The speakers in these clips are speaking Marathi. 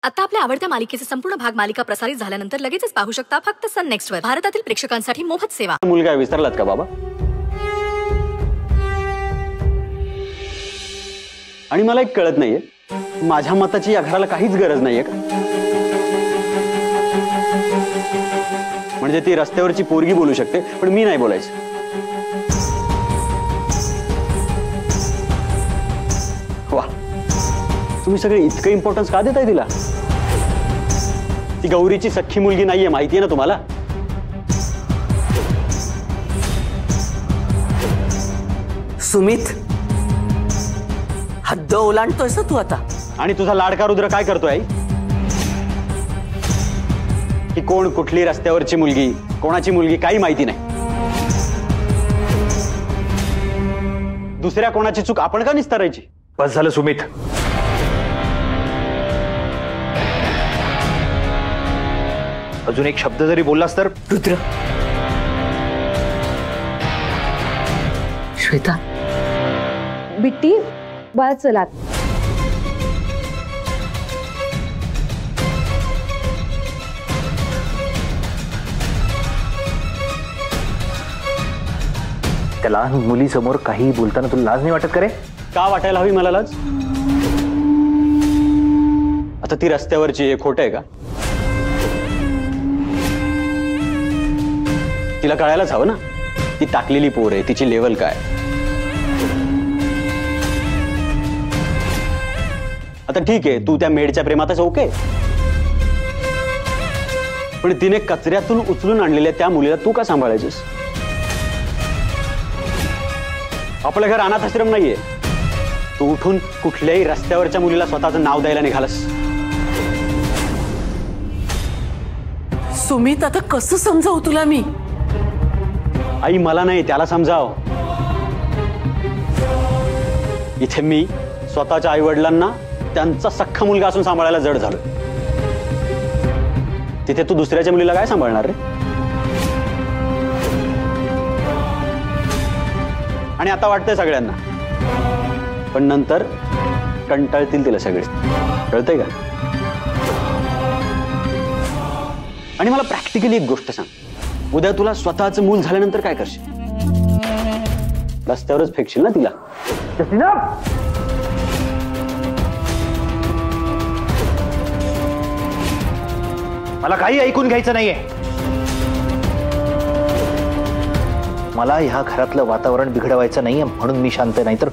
आता आपल्या आवडत्या मालिकेचे संपूर्ण भाग मालिका प्रसारित झाल्यानंतर लगेचच पाहू शकता फक्त सन नेक्स्ट वर. भारतातील प्रेक्षकांसाठी मोफत सेवा. मुलगा विसरलात का बाबा? आणि मला एक कळत नाहीये, माझ्या मताची या घराला काहीच गरज नाहीये का? म्हणजे ती रस्त्यावरची पोरगी बोलू शकते पण मी नाही बोलायचं. वा, तुम्ही सगळे इतकं इम्पॉर्टन्स का देताय तिला? ती गौरीची सख्खी मुलगी नाहीये, माहितीये ना तुम्हाला? सुमित, हद्द ओलांडतोयस तू आता. आणि तुझा लाडका रुद्र काय करतोय? की कोण कुठली रस्त्यावरची मुलगी कोणाची मुलगी काही माहिती नाही. दुसऱ्या कोणाची चूक आपण का निस्तारायची? बस झालं सुमित. अजून एक शब्द जरी बोललास तर. रुद्र, श्वेता, बिट्टी बाळ चलात. त्या लहान मुलीसमोर काही बोलताना तुला लाज नाही वाटत का रे? का वाटायला हवी मला लाज? आता ती रस्त्यावरची आहे, खोटं आहे का? तिला कळायलाच हवं ना, ती टाकलेली पोर आहे, तिची लेवल काय. आता ठीक आहे, तू त्या मेडच्या प्रेमातच ओके, पण तिने कचऱ्यातून उचलून आणलेल्या त्या मुलीला तू का सांभाळायचीस? आपलं घर अनाथ आश्रम नाहीये. तू उठून कुठल्याही रस्त्यावरच्या मुलीला स्वतःचं नाव द्यायला निघालास. सुमित, आता कसं समजावू तुला मी? आई, मला नाही, त्याला समजाव. इथे मी स्वतःच्या आई वडिलांना त्यांचा सख्खा मुलगा असून सांभाळायला जड झालो. तिथे तू दुसऱ्याच्या मुलीला काय सांभाळणार रे? आणि आता वाटतंय सगळ्यांना, पण नंतर कंटाळतील तिला सगळे. कळतंय का? आणि मला प्रॅक्टिकली एक गोष्ट सांग, उद्या तुला स्वतःचं मूल झाल्यानंतर काय करशील? रस्त्यावरच फेकशील ना तिला? मला काही ऐकून घ्यायचं नाहीये. मला ह्या घरातलं वातावरण बिघडवायचं नाहीये म्हणून मी शांत. नाही तर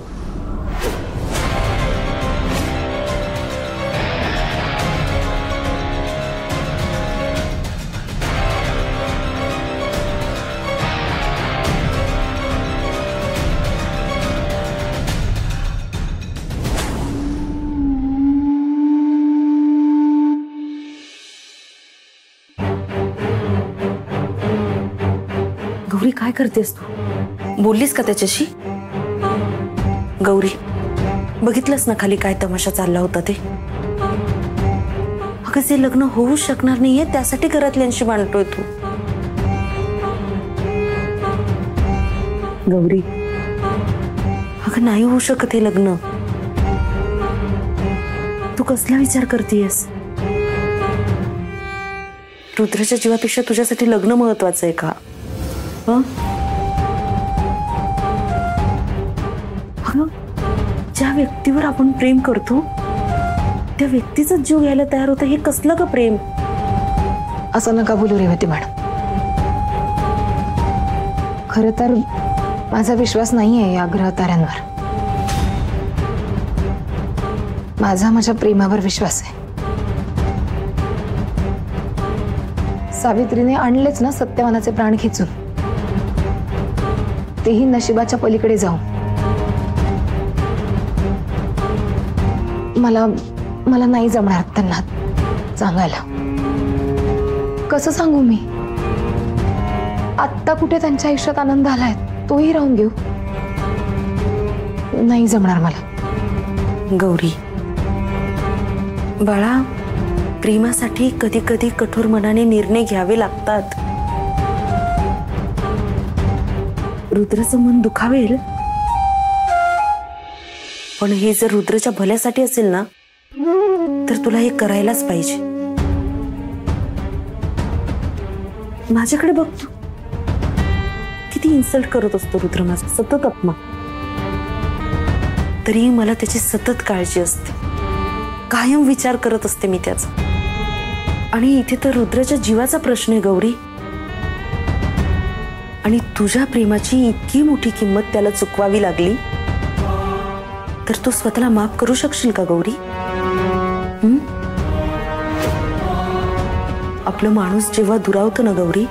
गौरी, काय करतेस तू? बोललीस का त्याच्याशी? गौरी, बघितलंस ना खाली काय तमाशा चालला होता ते? अगं, जे लग्न होऊ शकणार नाहीये त्यासाठी घरातल्यांशी मांडतोय तू. गौरी, अगं, नाही होऊ शकत हे लग्न. तू कसला विचार करतेयस? रुद्राच्या जीवापेक्षा तुझ्यासाठी लग्न महत्वाचं आहे का? ज्या व्यक्तीवर आपण प्रेम करतो त्या व्यक्तीचा जीव घ्यायला तयार होतं, हे कसलं का प्रेम? असं नका बोलू रेवती मॅडम. खरं तर माझा विश्वास नाहीये या ग्रहताऱ्यांवर. माझ्या प्रेमावर विश्वास आहे. सावित्रीने आणलेच ना सत्यवानाचे प्राण खिचून, तेही नशिबाच्या पलीकडे जाऊन. मला नाही जमणार त्यांना सांगायला. कसं सांगू मी? आत्ता कुठे त्यांच्या आयुष्यात आनंद आलाय तोही राहून घेऊ. नाही जमणार मला. गौरी बाळा, प्रेमासाठी कधी कधी कठोर मनाने निर्णय घ्यावे लागतात. रुद्राचं मन दुखावेल, पण हे जर रुद्राच्या भल्यासाठी असेल ना तर तुला हे करायलाच पाहिजे. माझ्याकडे बघ तू, किती इन्सल्ट करत असतो रुद्र माझा, सतत अपमान. तरीही मला त्याची सतत काळजी असते, कायम विचार करत असते मी त्याचा. आणि इथे तर रुद्राच्या जीवाचा प्रश्न आहे गौरी. आणि तुझ्या प्रेमाची इतकी मोठी किंमत त्याला चुकवावी लागली तर तू स्वतःला माफ करू शकशील का गौरी? आपलं माणूस जेव्हा दुरावतं ना गौरी,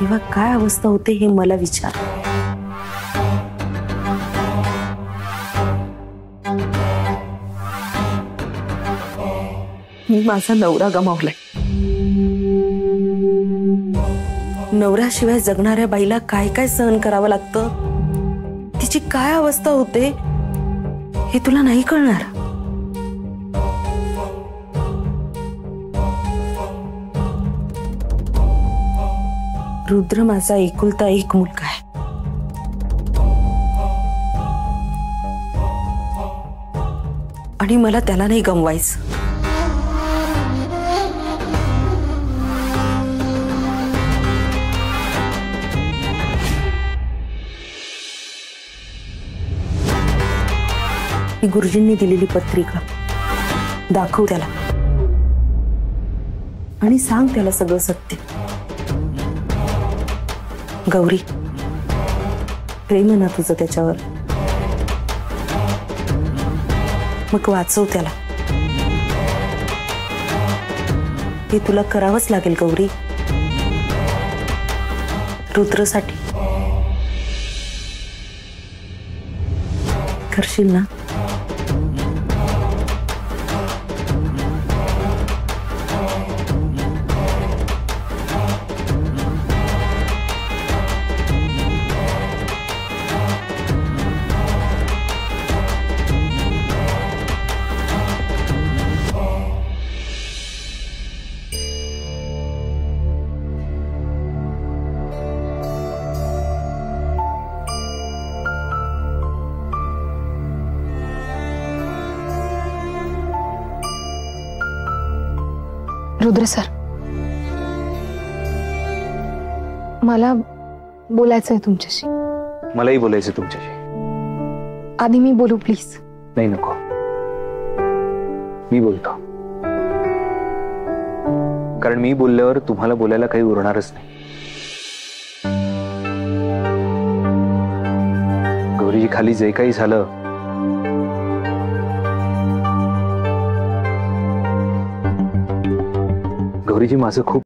तेव्हा काय अवस्था होते हे मला विचार. मी माझा नवरा गमावलाय. नवऱ्याशिवाय जगणाऱ्या बाईला काय काय सहन करावं लागतं, तिची काय अवस्था होते हे तुला नाही कळणार. रुद्र माझा एकुलता एक मुलगा आहे. आणि मला त्याला नाही गमवायचं. ही गुरुजींनी दिलेली पत्रिका दाखव त्याला आणि सांग त्याला सगळं सत्य. गौरी, प्रेम आहे ना तुझं त्याच्यावर, मग वाचव त्याला. हे तुला करावंच लागेल गौरी, रुद्रसाठी. करशील ना? रुद्र सर, मला बोलायचं आहे तुमच्याशी. मलाही बोलायचं तुमच्याशी. आधी मी बोलू प्लीज. नाही, नको, मी बोलतो. कारण मी बोलल्यावर तुम्हाला बोलायला काही उरणारच नाही. गौरीजी, खाली जे काही झालं गौरीजी, माझं खूप